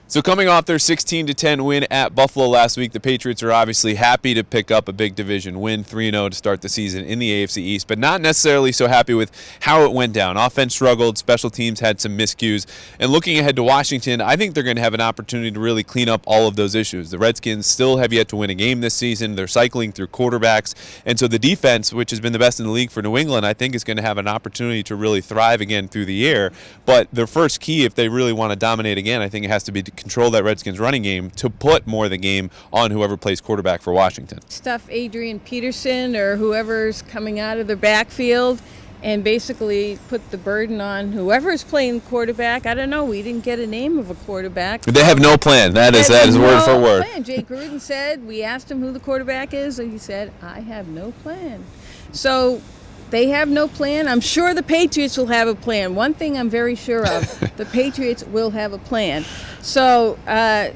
So coming off their 16-10 win at Buffalo last week, the Patriots are obviously happy to pick up a big division win, 3-0 to start the season in the AFC East, but not necessarily so happy with how it went down. Offense struggled, special teams had some miscues, and looking ahead to Washington, I think they're going to have an opportunity to really clean up all of those issues. The Redskins still have yet to win a game this season. They're cycling through quarterbacks, and so the defense, which has been the best in the league for New England, I think is going to have an opportunity to really thrive again through the air. But their first key, if they really want to dominate again, I think it has to be to control that Redskins running game, to put more of the game on whoever plays quarterback for Washington. Stuff Adrian Peterson or whoever's coming out of their backfield and basically put the burden on whoever's playing quarterback. I don't know. We didn't get a name of a quarterback. They have no plan. That is word for word. Plan. Jay Gruden said, we asked him who the quarterback is, and he said, I have no plan. So they have no plan. I'm sure the Patriots will have a plan. One thing I'm very sure of, the Patriots will have a plan. So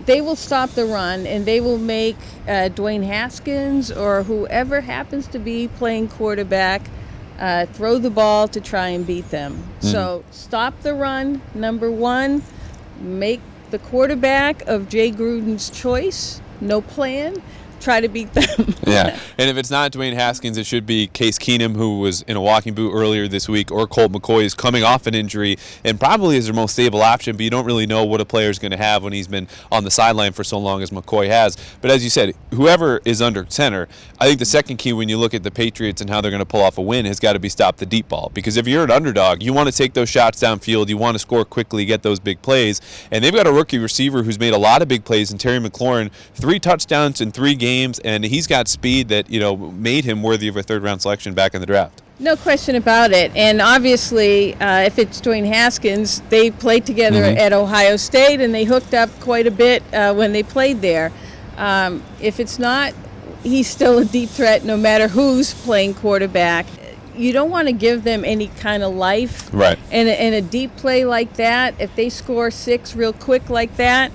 they will stop the run, and they will make Dwayne Haskins or whoever happens to be playing quarterback throw the ball to try and beat them. So stop the run, number one. Make the quarterback of Jay Gruden's choice. No plan. Try to beat them. Yeah, and if it's not Dwayne Haskins, it should be Case Keenum, who was in a walking boot earlier this week, or Colt McCoy is coming off an injury and probably is their most stable option, but you don't really know what a player is going to have when he's been on the sideline for so long as McCoy has. But as you said, whoever is under center, I think the second key when you look at the Patriots and how they're going to pull off a win has got to be stop the deep ball. Because if you're an underdog, you want to take those shots downfield, you want to score quickly, get those big plays, and they've got a rookie receiver who's made a lot of big plays in Terry McLaurin, 3 touchdowns in 3 games, and he's got speed that made him worthy of a third-round selection back in the draft. No question about it. And obviously, if it's Dwayne Haskins, they played together at Ohio State, and they hooked up quite a bit when they played there. If it's not, he's still a deep threat no matter who's playing quarterback. You don't want to give them any kind of life. Right. And a deep play like that, if they score 6 real quick like that,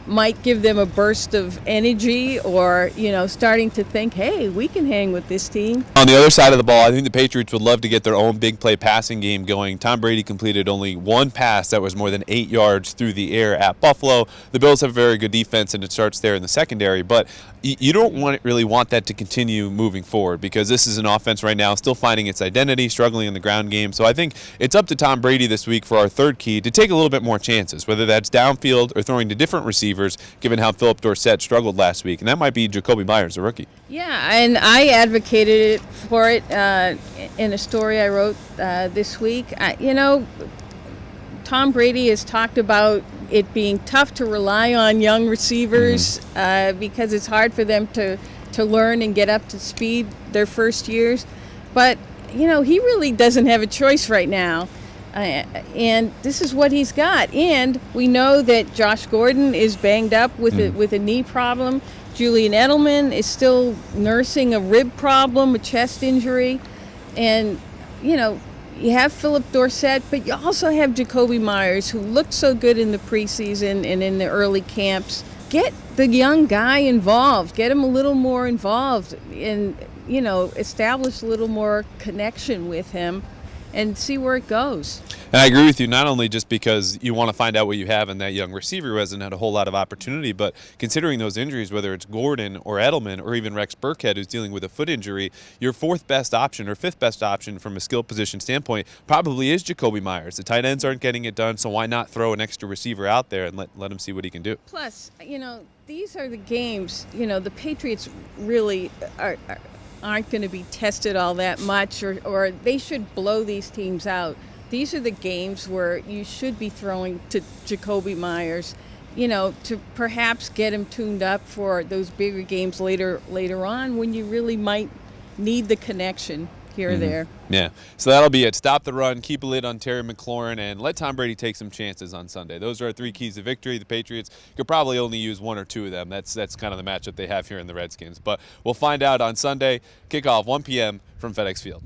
might give them a burst of energy or, starting to think, hey, we can hang with this team. On the other side of the ball, I think the Patriots would love to get their own big play passing game going. Tom Brady completed only 1 pass that was more than 8 yards through the air at Buffalo. The Bills have a very good defense, and it starts there in the secondary, but you don't really want that to continue moving forward because this is an offense right now still finding its identity, struggling in the ground game. So I think it's up to Tom Brady this week for our third key to take a little bit more chances, whether that's downfield or throwing to different receivers, given how Philip Dorsett struggled last week. And that might be Jacoby Myers, the rookie. Yeah, and I advocated for it in a story I wrote this week. Tom Brady has talked about it being tough to rely on young receivers because it's hard for them to learn and get up to speed their first years. But, he really doesn't have a choice right now. And this is what he's got. And we know that Josh Gordon is banged up with a knee problem. Julian Edelman is still nursing a rib problem, a chest injury. And, you have Philip Dorsett, but you also have Jacoby Myers, who looked so good in the preseason and in the early camps. Get the young guy involved. Get him a little more involved and, establish a little more connection with him and see where it goes. And I agree with you, not only just because you want to find out what you have in that young receiver who hasn't had a whole lot of opportunity, but considering those injuries, whether it's Gordon or Edelman or even Rex Burkhead, who's dealing with a foot injury, your 4th best option or 5th best option from a skill position standpoint probably is Jacoby Myers. The tight ends aren't getting it done, so why not throw an extra receiver out there and let him see what he can do? Plus, these are the games, the Patriots really aren't going to be tested all that much, or they should blow these teams out. These are the games where you should be throwing to Jacoby Myers, to perhaps get him tuned up for those bigger games later on when you really might need the connection here or there. Yeah, so that'll be it. Stop the run, keep a lid on Terry McLaurin, and let Tom Brady take some chances on Sunday. Those are our 3 keys to victory. The Patriots could probably only use 1 or 2 of them. That's kind of the matchup they have here in the Redskins. But we'll find out on Sunday. Kickoff 1 p.m. from FedEx Field.